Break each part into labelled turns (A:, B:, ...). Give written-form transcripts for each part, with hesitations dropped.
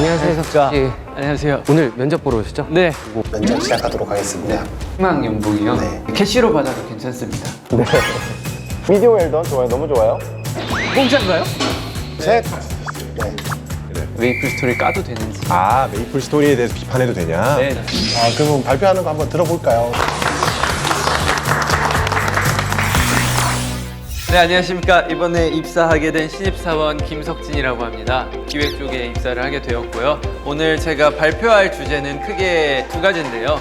A: 안녕하세요, 석자.
B: 예, 안녕하세요.
A: 오늘 면접 보러 오셨죠?
B: 네,
C: 면접 시작하도록 하겠습니다.
B: 희망 연봉이요.
C: 네.
B: 캐시로 받아도 괜찮습니다.
D: 비디오 웰던 좋아요. 너무 좋아요.
B: 공짜인가요?
C: 셋. 네.
B: 웨이플 스토리 까도 되는지.
D: 아, 메이플 스토리에 대해서 비판해도 되냐?
B: 네.
C: 그러면 발표하는 거 한번 들어볼까요?
B: 네, 안녕하십니까. 이번에 입사하게 된 신입사원 김석진이라고 합니다. 기획 쪽에 입사를 하게 되었고요. 오늘 제가 발표할 주제는 크게 두 가지인데요.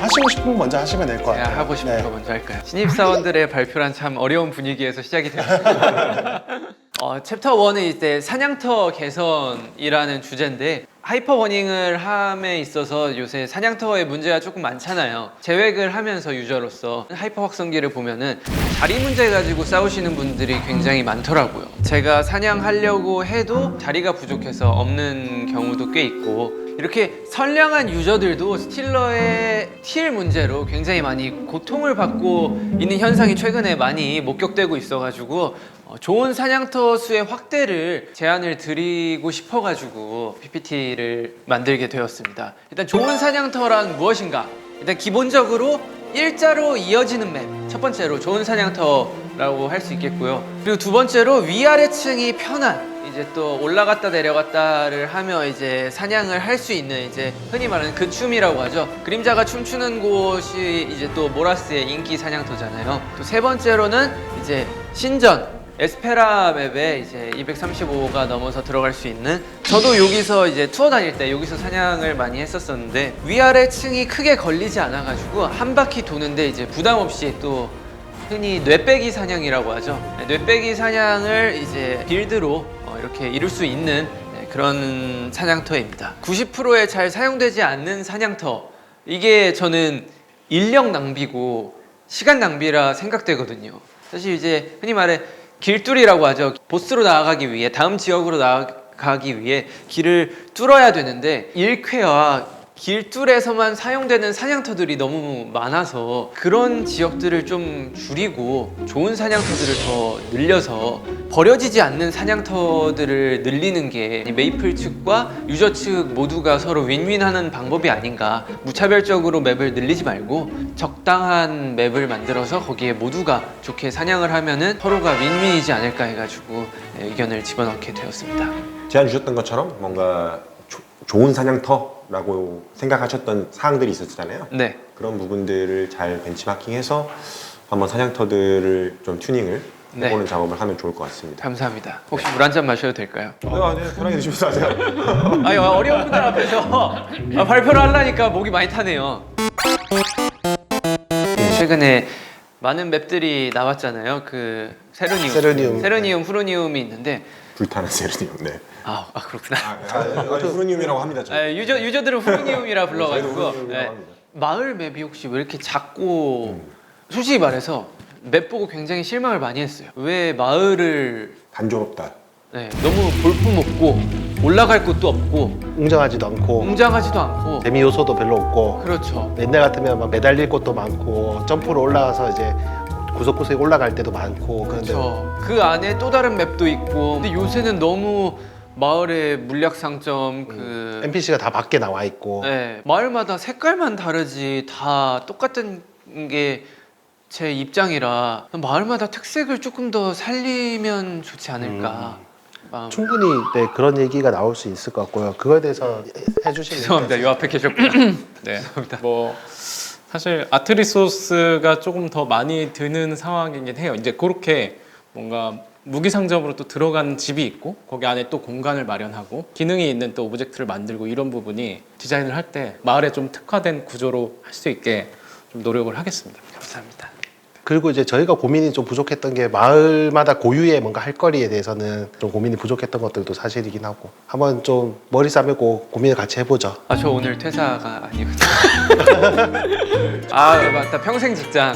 C: 하시고 싶은 거 먼저 하시면 될 것 같아요.
B: 하고 싶은
C: 네.
B: 거 먼저 할까요? 신입사원들의 발표란 참 어려운 분위기에서 시작이 되었습니다. 챕터 1은 이제 사냥터 개선이라는 주제인데 하이퍼버닝을 함에 있어서 요새 사냥터에 문제가 조금 많잖아요. 제획을 하면서 유저로서 하이퍼 확성기를 보면은 자리 문제 가지고 싸우시는 분들이 굉장히 많더라고요. 제가 사냥하려고 해도 자리가 부족해서 없는 경우도 꽤 있고 이렇게 선량한 유저들도 스틸러의 틸 문제로 굉장히 많이 고통을 받고 있는 현상이 최근에 많이 목격되고 있어가지고 좋은 사냥터 수의 확대를 제안을 드리고 싶어가지고 PPT를 만들게 되었습니다. 일단 좋은 사냥터란 무엇인가? 일단 기본적으로 일자로 이어지는 맵. 첫 번째로 좋은 사냥터라고 할 수 있겠고요. 그리고 두 번째로 위아래층이 편한. 이제 또 올라갔다 내려갔다를 하며 이제 사냥을 할 수 있는 이제 흔히 말하는 그 춤이라고 하죠. 그림자가 춤추는 곳이 이제 또 모라스의 인기 사냥터잖아요. 또 세 번째로는 이제 신전 에스페라 맵에 이제 235가 넘어서 들어갈 수 있는 저도 여기서 이제 투어 다닐 때 여기서 사냥을 많이 했었었는데 위아래 층이 크게 걸리지 않아 가지고 한 바퀴 도는데 이제 부담 없이 또 흔히 뇌빼기 사냥이라고 하죠. 뇌빼기 사냥을 이제 빌드로 이렇게 이룰 수 있는 그런 사냥터입니다. 90%에 잘 사용되지 않는 사냥터, 이게 저는 인력 낭비고 시간 낭비라 생각되거든요. 사실 이제 흔히 말해 길뚫이라고 하죠. 보스로 나아가기 위해, 다음 지역으로 나아가기 위해 길을 뚫어야 되는데 1퀘와 길뚫에서만 사용되는 사냥터들이 너무 많아서 그런 지역들을 좀 줄이고 좋은 사냥터들을 더 늘려서 버려지지 않는 사냥터들을 늘리는 게 메이플 측과 유저 측 모두가 서로 윈윈하는 방법이 아닌가. 무차별적으로 맵을 늘리지 말고 적당한 맵을 만들어서 거기에 모두가 좋게 사냥을 하면은 서로가 윈윈이지 않을까 해가지고 의견을 집어넣게 되었습니다.
D: 제안 주셨던 것처럼 뭔가 좋은 사냥터라고 생각하셨던 사항들이 있었잖아요.
B: 네.
D: 그런 부분들을 잘 벤치마킹해서 한번 사냥터들을 좀 튜닝을 해보는 작업을 하면 좋을 것 같습니다.
B: 감사합니다. 혹시 물 한 잔 마셔도 될까요?
D: 네, 편하게 드시면서 하세요.
B: 아니 어려운 분들 앞에서 발표를 하려니까 목이 많이 타네요. 최근에 많은 맵들이 나왔잖아요. 그 세르니움, 후르니움이 있는데
D: 불타는 세르니움. 네.
B: 그렇구나.
D: 후르니움이라고 합니다. 저희.
B: 유저들은 후르니움이라 불러가지고
D: 저희도 후르니움이라고 합니다.
B: 마을 맵이 혹시 왜 이렇게 작고 솔직히 말해서 맵 보고 굉장히 실망을 많이 했어요. 왜 마을을
D: 단조롭다.
B: 너무 볼품없고 올라갈 곳도 없고
C: 웅장하지도 않고
B: 웅장하지도 않고
C: 재미 요소도 별로 없고
B: 그렇죠.
C: 옛날 같으면 막 매달릴 곳도 많고 점프로 올라가서 이제 구석구석에 올라갈 때도 많고 그런데
B: 그렇죠. 그 안에 또 다른 맵도 있고 근데 요새는 너무 마을의 물약 상점
C: NPC가 다 밖에 나와 있고
B: 마을마다 색깔만 다르지 다 똑같은 게 제 입장이라 마을마다 특색을 조금 더 살리면 좋지 않을까.
C: 충분히 그런 얘기가 나올 수 있을 것 같고요. 그거에 대해서 해주시면
B: 죄송합니다. 요 앞에 계셨구나.
E: 네. 뭐 사실 아트 리소스가 조금 더 많이 드는 상황이긴 해요. 이제 그렇게 뭔가 무기 상점으로 또 들어간 집이 있고 거기 안에 또 공간을 마련하고 기능이 있는 또 오브젝트를 만들고 이런 부분이 디자인을 할 때 마을에 좀 특화된 구조로 할 수 있게 좀 노력을 하겠습니다.
B: 감사합니다.
C: 그리고 이제 저희가 고민이 좀 부족했던 게 마을마다 고유의 뭔가 할 거리에 대해서는 좀 고민이 부족했던 것들도 사실이긴 하고 한번 좀 머리 싸매고 고민을 같이 해보죠.
B: 저 오늘 퇴사가 아니거든요. 맞다. 평생 직장.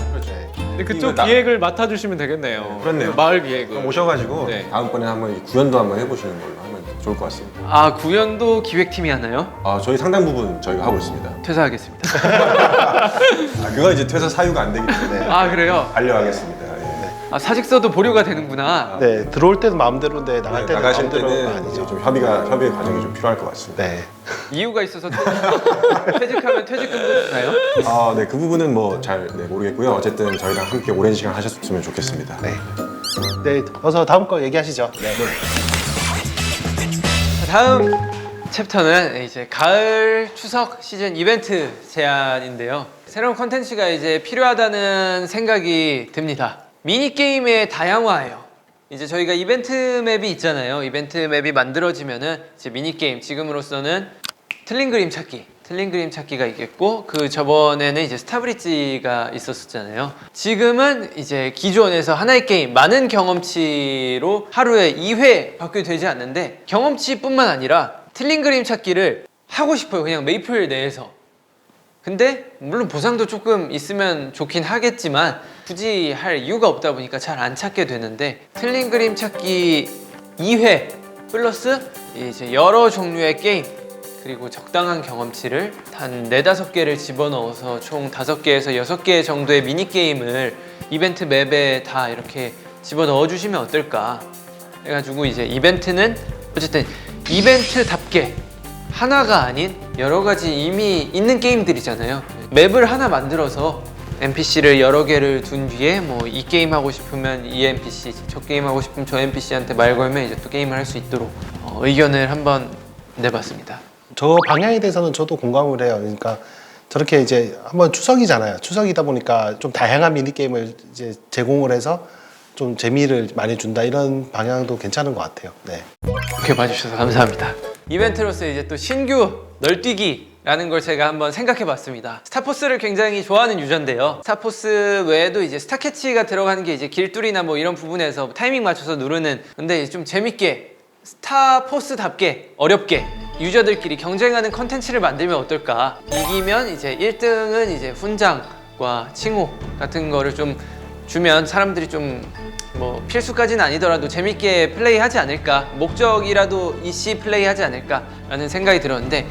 E: 근데 그쪽 기획을 맡아주시면 되겠네요.
D: 그렇네요.
E: 마을 기획을.
D: 오셔가지고
E: 네.
D: 다음번에 한번 구현도 한번 해보시는 걸로 하면 좋을 것 같습니다.
B: 구연도 기획팀이 하나요?
D: 저희 상당 부분 저희가 하고 있습니다.
B: 퇴사하겠습니다.
D: 그거 이제 퇴사 사유가 안 되기 때문에
B: 그래요?
D: 반려하겠습니다. 예.
B: 아, 사직서도 보류가 되는구나.
C: 네, 들어올 때는 마음대로인데 나갈
D: 네,
C: 때는
D: 나가실
C: 마음대로가
D: 때는
C: 아니죠.
D: 이제 좀 협의의 과정이 좀 필요할 것 같습니다.
C: 네.
B: 이유가 있어서 퇴직하면 퇴직금도 주나요?
D: 네, 그 부분은 뭐 잘 모르겠고요. 어쨌든 저희랑 함께 오랜 시간 하셨으면 좋겠습니다.
C: 네. 네, 어서 다음 거 얘기하시죠.
B: 자, 다음 챕터는 이제 가을 추석 시즌 이벤트 제안인데요. 새로운 컨텐츠가 이제 필요하다는 생각이 듭니다. 미니게임의 다양화예요. 이제 저희가 이벤트 맵이 있잖아요. 이벤트 맵이 만들어지면은 이제 미니게임, 지금으로서는 틀린 그림 찾기가 있겠고, 그 저번에는 이제 스타브리지가 있었잖아요. 지금은 이제 기존에서 하나의 게임, 많은 경험치로 하루에 2회 밖에 되지 않는데, 경험치뿐만 아니라 틀린 그림 찾기를 하고 싶어요. 그냥 메이플 내에서. 근데 물론 보상도 조금 있으면 좋긴 하겠지만 굳이 할 이유가 없다 보니까 잘 안 찾게 되는데, 틀린 그림 찾기 2회 플러스 이제 여러 종류의 게임, 그리고 적당한 경험치를 한 4-5개를 집어넣어서 총 5개에서 6개 정도의 미니게임을 이벤트 맵에 다 이렇게 집어넣어 주시면 어떨까 해가지고, 이제 이벤트는 어쨌든 이벤트답게 하나가 아닌 여러 가지 이미 있는 게임들이잖아요. 맵을 하나 만들어서 NPC를 여러 개를 둔 뒤에 뭐 이 게임 하고 싶으면 이 NPC, 저 게임 하고 싶으면 저 NPC한테 말 걸면 이제 또 게임을 할 수 있도록 의견을 한번 내봤습니다.
C: 저 방향에 대해서는 저도 공감을 해요. 그러니까 저렇게 이제 한번 추석이잖아요. 추석이다 보니까 좀 다양한 미니게임을 이제 제공을 해서 좀 재미를 많이 준다, 이런 방향도 괜찮은 것 같아요. 네.
B: 이렇게 봐주셔서 감사합니다. 이벤트로서 이제 또 신규 널뛰기라는 걸 제가 한번 생각해봤습니다. 스타포스를 굉장히 좋아하는 유저인데요. 스타포스 외에도 이제 스타캐치가 들어가는 게 이제 길뚫이나 뭐 이런 부분에서 타이밍 맞춰서 누르는, 근데 좀 재밌게 스타포스답게 어렵게 유저들끼리 경쟁하는 컨텐츠를 만들면 어떨까. 이기면 이제 1등은 이제 훈장과 칭호 같은 거를 좀 주면 사람들이 좀 뭐 필수까지는 아니더라도 재밌게 플레이하지 않을까, 목적이라도 이씨 플레이하지 않을까라는 생각이 들었는데,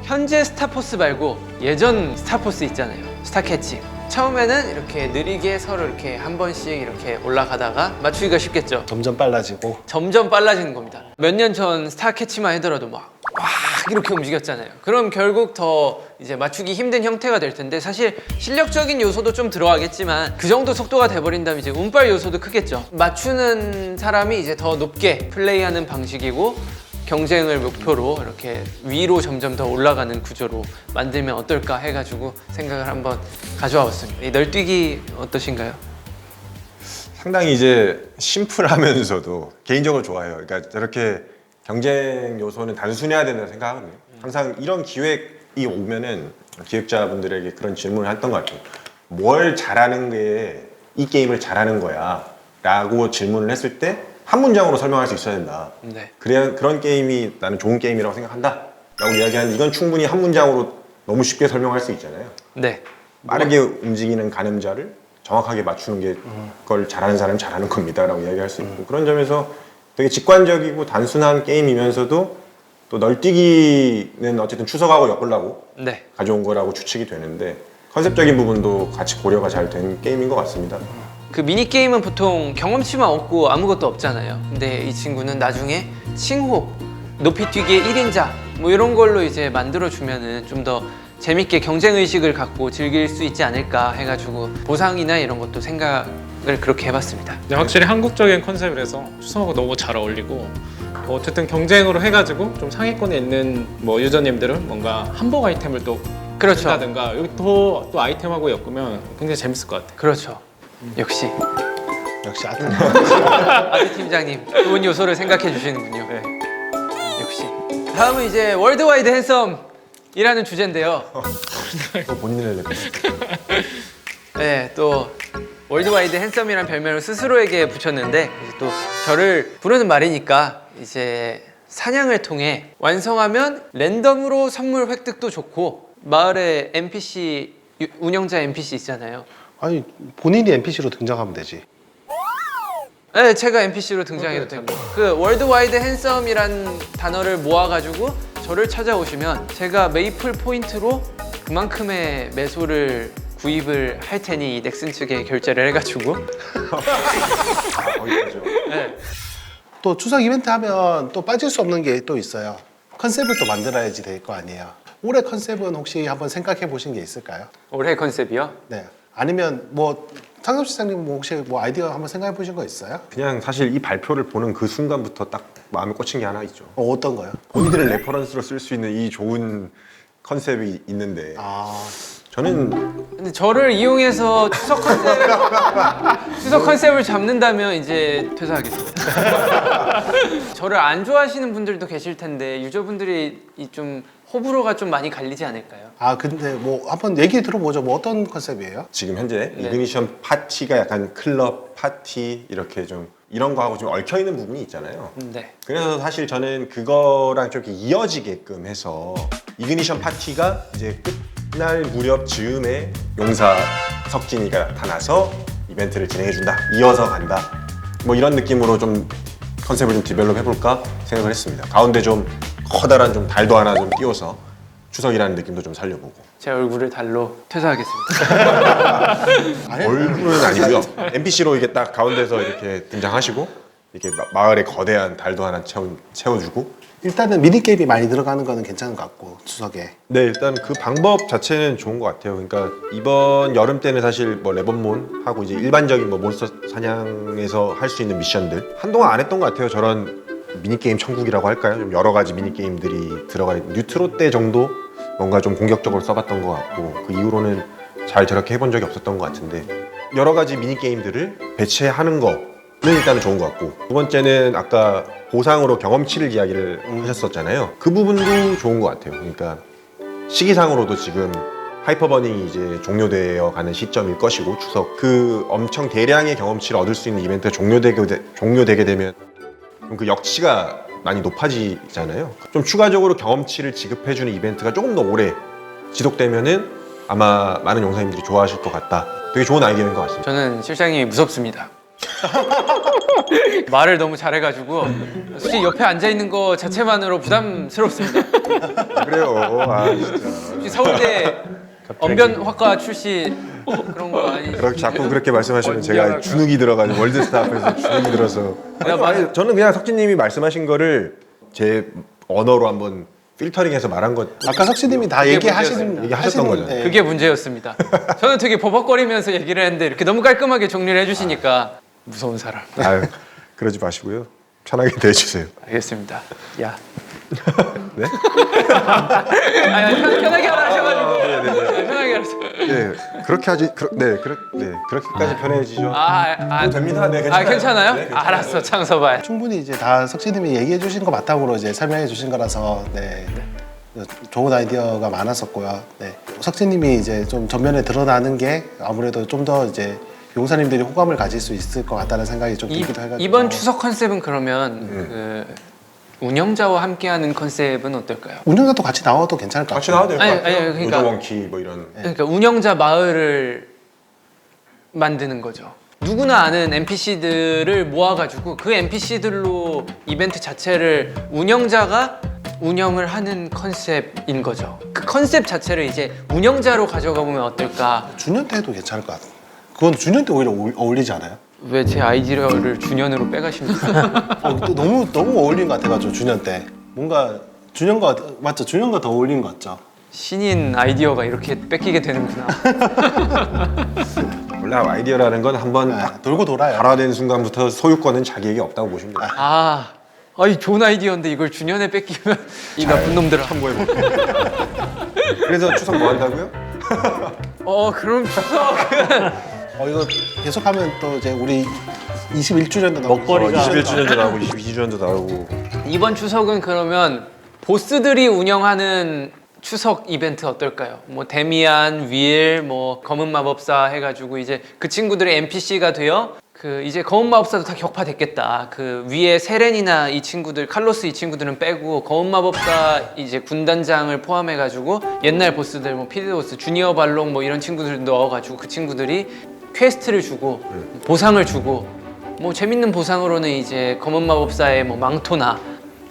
B: 현재 스타포스 말고 예전 스타포스 있잖아요. 스타캐치. 처음에는 이렇게 느리게 서로 이렇게 한 번씩 이렇게 올라가다가 맞추기가 쉽겠죠.
C: 점점 빨라지고.
B: 점점 빨라지는 겁니다. 몇 년 전 스타캐치만 하더라도 막 이렇게 움직였잖아요. 그럼 결국 더 이제 맞추기 힘든 형태가 될 텐데, 사실 실력적인 요소도 좀 들어가겠지만 그 정도 속도가 돼버린다면 이제 운빨 요소도 크겠죠. 맞추는 사람이 이제 더 높게 플레이하는 방식이고, 경쟁을 목표로 이렇게 위로 점점 더 올라가는 구조로 만들면 어떨까 해가지고 생각을 한번 가져와 봤습니다. 이 널뛰기 어떠신가요?
D: 상당히 이제 심플하면서도 개인적으로 좋아해요. 그러니까 저렇게 경쟁 요소는 단순해야 된다고 생각하거든요. 항상 이런 기획이 오면은 기획자분들에게 그런 질문을 했던 것 같아요. 뭘 잘하는 게 이 게임을 잘하는 거야? 라고 질문을 했을 때 한 문장으로 설명할 수 있어야 된다.
B: 네.
D: 그래야 그런 게임이 나는 좋은 게임이라고 생각한다. 라고 이야기하는데, 이건 충분히 한 문장으로 너무 쉽게 설명할 수 있잖아요.
B: 네.
D: 빠르게 움직이는 가늠자를 정확하게 맞추는 게 그걸 잘하는 사람은 잘하는 겁니다 라고 이야기할 수 있고, 그런 점에서 되게 직관적이고 단순한 게임이면서도 또 널뛰기는 어쨌든 추석하고 엮으려고
B: 네.
D: 가져온 거라고 추측이 되는데, 컨셉적인 부분도 같이 고려가 잘 된 게임인 것 같습니다.
B: 그 미니게임은 보통 경험치만 얻고 아무것도 없잖아요. 근데 이 친구는 나중에 칭호, 높이 뛰기의 1인자 뭐 이런 걸로 이제 만들어주면은 좀 더 재밌게 경쟁의식을 갖고 즐길 수 있지 않을까 해가지고 보상이나 이런 것도 생각을 그렇게 해봤습니다.
E: 근데 확실히 한국적인 컨셉이라서 추석하고 너무 잘 어울리고, 뭐 어쨌든 경쟁으로 해가지고 좀 상위권에 있는 뭐 유저님들은 뭔가 한복 아이템을 또
B: 그렇죠.
E: 한다든가, 여기 또 아이템하고 엮으면 굉장히 재밌을 것 같아요.
B: 그렇죠. 역시
C: 역시
B: 아트 팀장님 좋은 요소를 생각해 주시는군요.
E: 네.
B: 역시. 다음은 이제 월드와이드 핸섬이라는 주제인데요.
D: 또 본인을 내고
B: 네, 또 월드와이드 핸섬이라는 별명을 스스로에게 붙였는데, 이제 또 저를 부르는 말이니까 이제 사냥을 통해 완성하면 랜덤으로 선물 획득도 좋고, 마을에 NPC 운영자 NPC 있잖아요.
C: 아니, 본인이 NPC로 등장하면 되지.
B: 네, 제가 NPC로 등장해도 되고, 그 월드와이드 핸섬이란 단어를 모아가지고 저를 찾아오시면 제가 메이플 포인트로 그만큼의 매소를 구입을 할 테니 넥슨 측에 결제를 해가지고
D: 거기까지요.
B: 네.
C: 또 추석 이벤트 하면 또 빠질 수 없는 게 또 있어요. 컨셉을 또 만들어야지 될 거 아니에요. 올해 컨셉은 혹시 한번 생각해 보신 게 있을까요?
B: 올해 컨셉이요?
C: 네. 아니면 뭐 창섭 시장님 뭐 혹시 뭐 아이디어 한번 생각해 보신 거 있어요?
D: 그냥 사실 이 발표를 보는 그 순간부터 딱 마음에 꽂힌 게 하나 있죠.
C: 어떤 거요?
D: 본인들의 레퍼런스로 쓸 수 있는 이 좋은 컨셉이 있는데
C: 아,
D: 저는
B: 근데 저를 이용해서 추석 컨셉을 잡는다면 이제 퇴사하겠습니다. 저를 안 좋아하시는 분들도 계실 텐데 유저분들이 이 좀 호불호가 좀 많이 갈리지 않을까요?
C: 아 근데 뭐 한번 얘기 들어보죠. 뭐 어떤 컨셉이에요?
D: 지금 현재
B: 네.
D: 이그니션 파티가 약간 클럽 파티 이렇게 좀 이런 거하고 좀 얽혀 있는 부분이 있잖아요.
B: 네.
D: 그래서 사실 저는 그거랑 좀 이렇게 이어지게끔 해서 이그니션 파티가 이제 끝날 무렵 즈음에 용사 석진이가 나타나서 이벤트를 진행해준다. 이어서 간다. 뭐 이런 느낌으로 좀 컨셉을 좀 디벨롭 해볼까 생각을 했습니다. 가운데 좀 커다란 좀 달도 하나 좀 띄워서 추석이라는 느낌도 좀 살려보고.
B: 제 얼굴을 달로 퇴사하겠습니다.
D: 얼굴은 아니고요. NPC로 이게 딱 가운데서 이렇게 등장하시고 이렇게 마을에 거대한 달도 하나 채워주고.
C: 일단은 미니 게임이 많이 들어가는 거는 괜찮은 것 같고 추석에.
D: 네, 일단 그 방법 자체는 좋은 것 같아요. 그러니까 이번 여름 때는 사실 뭐 레번몬 하고 이제 일반적인 뭐 몬스터 사냥에서 할 수 있는 미션들 한동안 안 했던 것 같아요. 저런 미니 게임 천국이라고 할까요? 좀 여러 가지 미니 게임들이 들어가 있는 뉴트로 때 정도 뭔가 좀 공격적으로 써봤던 것 같고 그 이후로는 잘 저렇게 해본 적이 없었던 것 같은데 여러 가지 미니 게임들을 배치하는 거는 일단은 좋은 것 같고 두 번째는 아까 보상으로 경험치를 이야기를 하셨었잖아요. 그 부분도 좋은 것 같아요. 그러니까 시기상으로도 지금 하이퍼버닝이 이제 종료되어 가는 시점일 것이고 추석 그 엄청 대량의 경험치를 얻을 수 있는 이벤트가 종료되게 되면 그 역치가 많이 높아지잖아요. 좀 추가적으로 경험치를 지급해주는 이벤트가 조금 더 오래 지속되면은 아마 많은 용사님들이 좋아하실 것 같다. 되게 좋은 아이디어인 것 같습니다.
B: 저는 실장님이 무섭습니다. 말을 너무 잘해가지고 솔직히 옆에 앉아 있는 거 자체만으로 부담스럽습니다.
D: 그래요. 아 진짜.
B: 혹시 서울대 언변학과 출신 그런 거 아니죠?
D: 그렇게 자꾸 그렇게 말씀하시면 제가 주눅이 들어가지고 월드스타 앞에서 주눅이 들어서.
B: 맞아요.
D: 저는 그냥 석진님이 말씀하신 거를 제 언어로 한번 필터링해서 말한 것.
C: 아까 석씨님이 다
B: 그게
D: 얘기하셨던 거잖아요.
B: 그게 문제였습니다. 저는 되게 버벅거리면서 얘기를 했는데 이렇게 너무 깔끔하게 정리를 해주시니까 무서운 사람.
D: 아유, 그러지 마시고요. 편하게 대해주세요.
B: 알겠습니다. 야.
D: 네?
B: 아니, 편하게 하라 하셔가지고. 편하게 하라.
D: 네, 그렇게 하지. 그렇게까지 편해지죠. 됩니다. 네, 괜찮아요.
B: 괜찮아요?
D: 네, 괜찮아요.
B: 알았어, 창서봐.
C: 충분히 이제 다 석씨님이 얘기해 주신 거 바탕으로 이제 설명해 주신 거라서 네. 좋은 아이디어가 많았었고요. 네. 석진님이 이제 좀 전면에 드러나는 게 아무래도 좀 더 이제 용사님들이 호감을 가질 수 있을 것 같다는 생각이 좀 들기도 해가지고
B: 이번 추석 컨셉은 그러면 그 운영자와 함께하는 컨셉은 어떨까요?
C: 운영자도 같이 나와도 괜찮을 것
D: 같이
C: 같아요.
D: 나와도 될 것
B: 아니,
D: 같아요.
B: 그러니까-
D: 노조원키 뭐 이런.
B: 그러니까 운영자 마을을 만드는 거죠. 누구나 아는 NPC들을 모아가지고 그 NPC들로 이벤트 자체를 운영자가 운영을 하는 컨셉인 거죠. 그 컨셉 자체를 이제 운영자로 가져가 보면 어떨까?
C: 준현 때 해도 괜찮을 것 같아요. 그건 준현 때 오히려 어울리지 않아요?
B: 왜 제 아이디어를 준현으로 빼가십니까?
C: 또 너무 어울린 것 같아가지고 준현 때 뭔가 준현과 맞죠? 준현과 더 어울린 것 같죠?
B: 신인 아이디어가 이렇게 뺏기게 되는구나.
D: 원래 아이디어라는 건 한번
C: 네,
D: 딱
C: 돌고 돌아요.
D: 발화된 순간부터 소유권은 자기에게 없다고 보시면 돼요.
B: 이 좋은 아이디어인데 이걸 준현에 뺏기면 이 나쁜 놈들아.
D: 참고해볼게요. 그래서 추석 뭐 한다고요?
B: 그럼 추석은
C: 이거 계속하면 또 이제 우리 21주년도
E: 먹거리가
D: 21주년도 나오고 22주년도 나오고.
B: 이번 추석은 그러면 보스들이 운영하는 추석 이벤트 어떨까요? 뭐 데미안, 윌, 뭐 검은 마법사 해가지고 이제 그 친구들의 NPC가 되어 그 이제 검은 마법사도 다 격파됐겠다. 그 위에 세렌이나 이 친구들, 칼로스 이 친구들은 빼고 검은 마법사 이제 군단장을 포함해가지고 옛날 보스들 뭐 피드보스, 주니어 발롱 뭐 이런 친구들 넣어가지고 그 친구들이 퀘스트를 주고 보상을 주고 뭐 재밌는 보상으로는 이제 검은 마법사의 뭐 망토나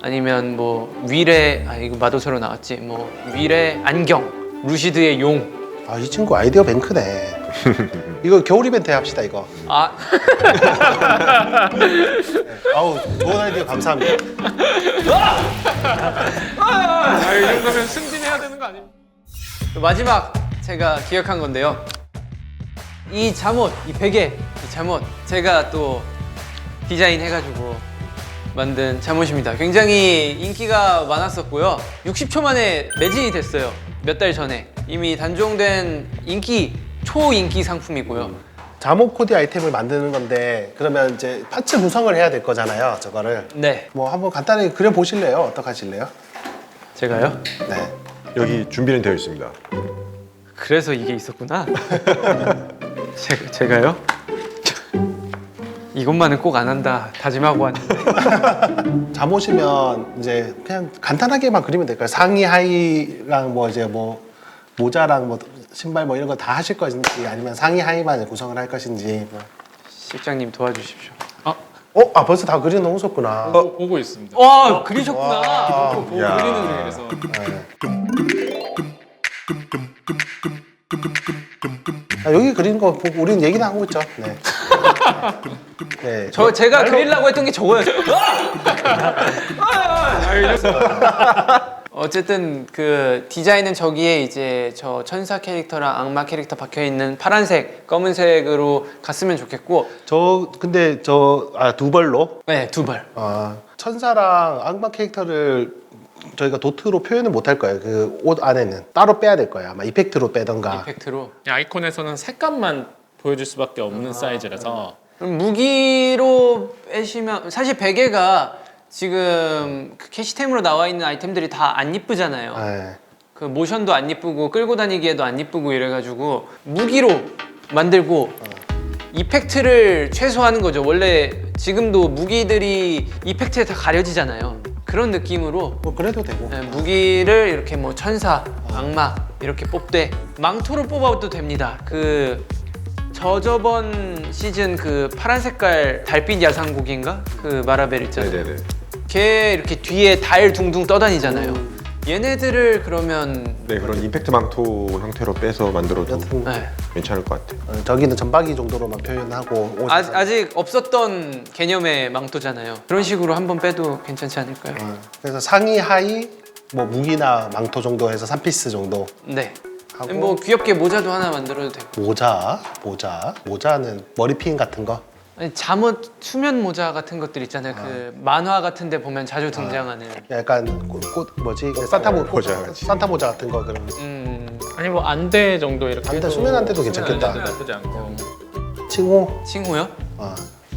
B: 아니면 뭐 윌의 이거 마도서로 나왔지 뭐 윌의 안경, 루시드의 용
C: 아, 이 친구 아이디어 뱅크네. 이거 겨울 이벤트 합시다 이거.
B: 아,
C: 아우 좋은 아이디어 감사합니다.
E: 이 정도면 승진해야 되는 거 아닙니까?
B: 마지막 제가 기억한 건데요. 이 잠옷, 이 베개, 이 잠옷 제가 또 디자인해가지고 만든 잠옷입니다. 굉장히 인기가 많았었고요. 60초 만에 매진이 됐어요. 몇 달 전에 이미 단종된 초인기 상품이고요.
C: 잠옷 코디 아이템을 만드는 건데 그러면 이제 파츠 구성을 해야 될 거잖아요. 저거를
B: 네,
C: 뭐 한번 간단히 그려 보실래요? 어떻게 하실래요?
B: 제가요?
C: 네.
D: 여기 준비는 되어 있습니다.
B: 그래서 이게 있었구나. 제가요? 이것만은 꼭 안 한다 다짐하고 왔는데.
C: 잠옷이면 이제 그냥 간단하게만 그리면 될까요? 상의 하의랑 뭐 이제 뭐 모자랑 뭐 신발 뭐 이런 거 다 하실 것인지 아니면 상의 하의만 구성을 할 것인지 뭐.
B: 실장님 도와주십시오.
C: 아 벌써 다 그려 놓으셨구나.
E: 보고 있습니다.
B: 와, 그리셨구나.
E: 보고
D: 야.
E: 그리는 그래서
C: 여기 그린 거 보고 우리는 얘기나 하고 있죠. 네. 네.
B: 제가 그리려고 했던 게 저거였어요. 어쨌든 그 디자인은 저기에 이제 저 천사 캐릭터랑 악마 캐릭터 박혀 있는 파란색, 검은색으로 갔으면 좋겠고,
C: 근데 두 벌로
B: 네, 두 벌.
C: 천사랑 악마 캐릭터를 저희가 도트로 표현을 못 할 거예요. 그 옷 안에는 따로 빼야 될 거예요. 아마 이펙트로 빼던가.
B: 이펙트로.
E: 아이콘에서는 색감만 보여줄 수밖에 없는 사이즈라서
B: 그럼 무기로 빼시면 사실 베개가 지금 그 캐시템으로 나와 있는 아이템들이 다 안 이쁘잖아요.
C: 네.
B: 그 모션도 안 이쁘고 끌고 다니기에도 안 이쁘고 이래가지고 무기로 만들고 이펙트를 최소화하는 거죠. 원래 지금도 무기들이 이펙트에 다 가려지잖아요. 그런 느낌으로
C: 뭐 그래도 되고.
B: 네, 무기를 이렇게 뭐 천사, 악마 이렇게 뽑되 망토로 뽑아도 됩니다. 그 저번 시즌 그 파란 색깔 달빛 야상곡인가? 그 마라벨 있잖아요.
D: 네네네.
B: 걔 이렇게 뒤에 달 둥둥 떠다니잖아요. 얘네들을 그러면
D: 네, 그런 임팩트 망토 형태로 빼서 만들어도
C: 여튼
B: 네.
D: 괜찮을 것 같아요.
C: 저기는 전박이 정도로만 표현하고 옷
B: 아직 없었던 개념의 망토잖아요. 그런 식으로 한번 빼도 괜찮지 않을까요?
C: 그래서 상의 하의 뭐 무기나 망토 정도 해서 3피스 정도
B: 네.
C: 하고
B: 뭐 귀엽게 모자도 하나 만들어도 되고.
C: 모자는 머리핀 같은 거.
B: 아니, 잠옷 수면 모자 같은 것들 있잖아요. 그 만화 같은 데 보면 자주 등장하는.
C: 약간 꽃 뭐지? 산타 모자 같은 거 그런.
E: 아니 뭐 안대 정도 이렇게
C: 안대,
E: 해도
C: 수면 안대도 괜찮겠다.
E: 수면 안대도 나쁘지 않고
C: 칭호.
B: 칭호요?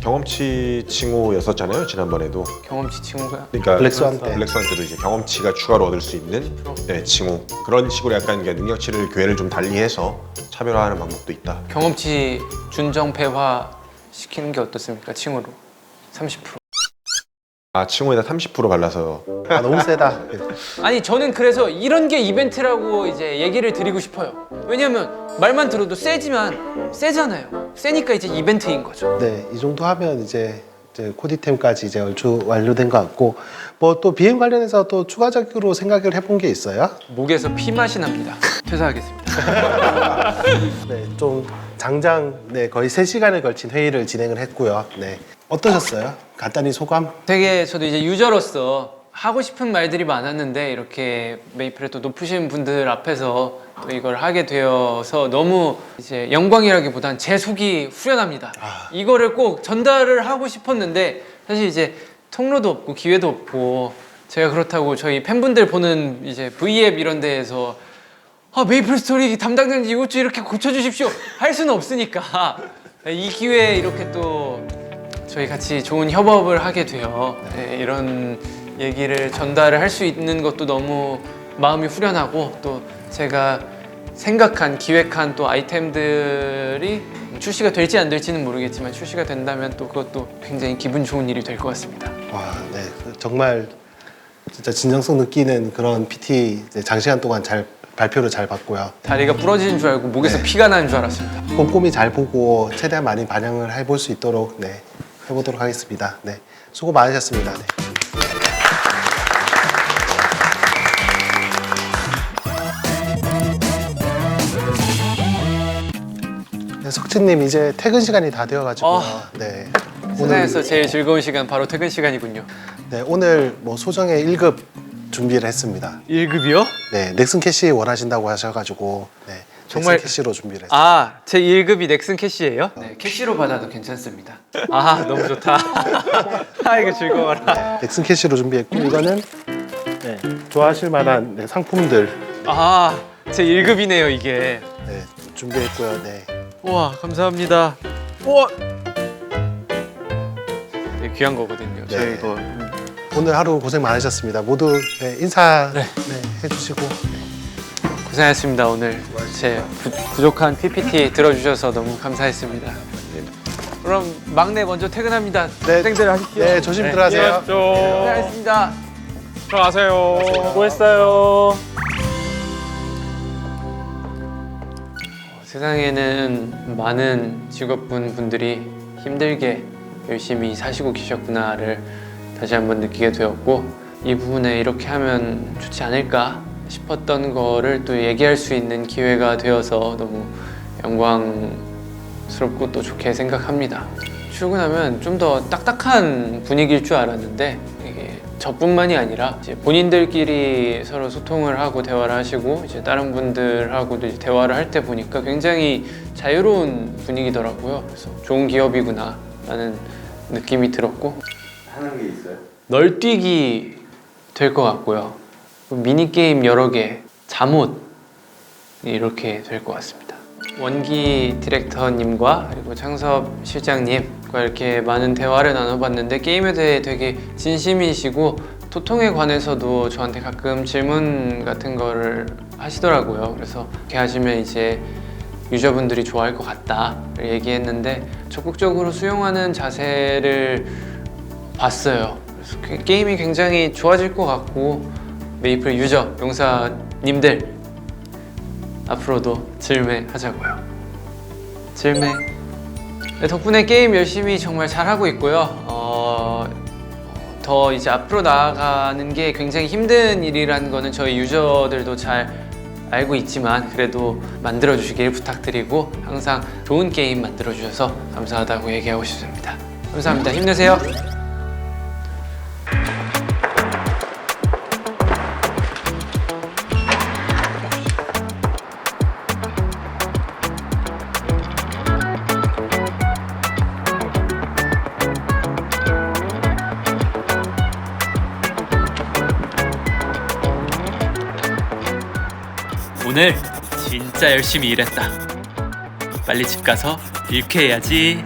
D: 경험치 칭호였었잖아요, 지난번에도.
B: 경험치 칭호가.
D: 그러니까
C: 블랙스완 때.
D: 블랙스완 때도 이제 경험치가 추가로 얻을 수 있는 네, 칭호. 그런 식으로 약간 이게 능력치를 기회를 좀 달리해서 차별화하는 방법도 있다.
B: 경험치 준정패화 시키는 게 어떻습니까? 칭호로 30%.
D: 칭호에다 30% 발라서
C: 너무 세다.
B: 아니 저는 그래서 이런 게 이벤트라고 이제 얘기를 드리고 싶어요. 왜냐면 말만 들어도 세잖아요. 세니까 이제 이벤트인 거죠.
C: 네, 이 정도 하면 이제 코디템까지 이제 얼추 완료된 것 같고 뭐 또 BM 관련해서 또 추가적으로 생각을 해본 게 있어요?
B: 목에서 피 맛이 납니다. 퇴사하겠습니다.
C: 네, 좀 장장 거의 3시간에 걸친 회의를 진행을 했고요. 네, 어떠셨어요? 간단히 소감?
B: 되게 저도 이제 유저로서 하고 싶은 말들이 많았는데 이렇게 메이플에 또 높으신 분들 앞에서 또 이걸 하게 되어서 너무 이제 영광이라기보단 제 속이 후련합니다. 이거를 꼭 전달을 하고 싶었는데 사실 이제 통로도 없고 기회도 없고 제가 그렇다고 저희 팬분들 보는 이제 V앱 이런 데에서 메이플 스토리 담당자님 이것 좀 이렇게 고쳐주십시오 할 수는 없으니까 이 기회에 이렇게 또 저희 같이 좋은 협업을 하게 돼요. 네, 이런 얘기를 전달을 할 수 있는 것도 너무 마음이 후련하고 또 제가 생각한 기획한 또 아이템들이 출시가 될지 안 될지는 모르겠지만 출시가 된다면 또 그것도 굉장히 기분 좋은 일이 될 것 같습니다.
C: 와, 네, 정말 진짜 진정성 느끼는 그런 PT 이제 장시간 동안 발표를 잘 봤고요.
B: 다리가 부러지는 줄 알고 목에서 피가 나는 줄 알았습니다.
C: 꼼꼼히 잘 보고 최대한 많이 반영을 해볼 수 있도록 해보도록 하겠습니다. 네, 수고 많으셨습니다. 네. 석진님 이제 퇴근 시간이 다 되어가지고 네.
B: 세상에서 제일 즐거운 시간 바로 퇴근 시간이군요.
C: 네, 오늘 뭐 소정의 1급 준비를 했습니다.
B: 1급이요?
C: 네, 넥슨 캐시 원하신다고 하셔가지고 네,
B: 정말-
C: 넥슨 캐시로 준비를 했어요.
B: 아, 제 1급이 넥슨 캐시예요? 네, 캐시로 받아도 괜찮습니다. 아, 너무 좋다. 아, 이거 즐거워라.
C: 넥슨 캐시로 준비했고 이거는 네, 좋아하실 만한 네, 상품들
B: 아, 제 1급이네요, 이게.
C: 네, 준비했고요. 네.
B: 우와, 감사합니다. 우와. 되게 귀한 거거든요.
C: 네.
B: 저희 이거
C: 오늘 하루 고생 많으셨습니다. 모두 네, 인사 네, 해주시고
B: 고생하셨습니다. 오늘 제 부족한 PPT 들어주셔서 너무 감사했습니다. 그럼 막내 먼저 퇴근합니다.
C: 네.
B: 고생들 하십시오.
C: 네, 조심 들어가세요.
B: 고생하셨습니다.
E: 들어가세요.
B: 수고했어요. 세상에는 많은 직업분들이 힘들게 열심히 사시고 계셨구나를 다시 한번 느끼게 되었고 이 부분에 이렇게 하면 좋지 않을까 싶었던 거를 또 얘기할 수 있는 기회가 되어서 너무 영광스럽고 또 좋게 생각합니다. 출근하면 좀 더 딱딱한 분위기일 줄 알았는데 이게 저뿐만이 아니라 이제 본인들끼리 서로 소통을 하고 대화를 하시고 이제 다른 분들하고도 이제 대화를 할 때 보니까 굉장히 자유로운 분위기더라고요. 그래서 좋은 기업이구나 라는 느낌이 들었고
D: 하는 게 있어요?
B: 널뛰기 될 것 같고요. 미니게임 여러 개, 잠옷 이렇게 될 것 같습니다. 원기 디렉터님과 그리고 창섭 실장님과 이렇게 많은 대화를 나눠봤는데 게임에 대해 되게 진심이시고 소통에 관해서도 저한테 가끔 질문 같은 거를 하시더라고요. 그래서 이렇게 하시면 이제 유저분들이 좋아할 것 같다를 얘기했는데 적극적으로 수용하는 자세를 봤어요. 그래서 게임이 굉장히 좋아질 것 같고 메이플 유저, 용사님들 앞으로도 질매하자고요. 질매. 네, 덕분에 게임 열심히 정말 잘하고 있고요. 더 이제 앞으로 나아가는 게 굉장히 힘든 일이라는 거는 저희 유저들도 잘 알고 있지만 그래도 만들어주시길 부탁드리고 항상 좋은 게임 만들어주셔서 감사하다고 얘기하고 싶습니다. 감사합니다. 힘내세요.
A: 오늘 진짜 열심히 일했다. 빨리 집 가서 일쾌해야지.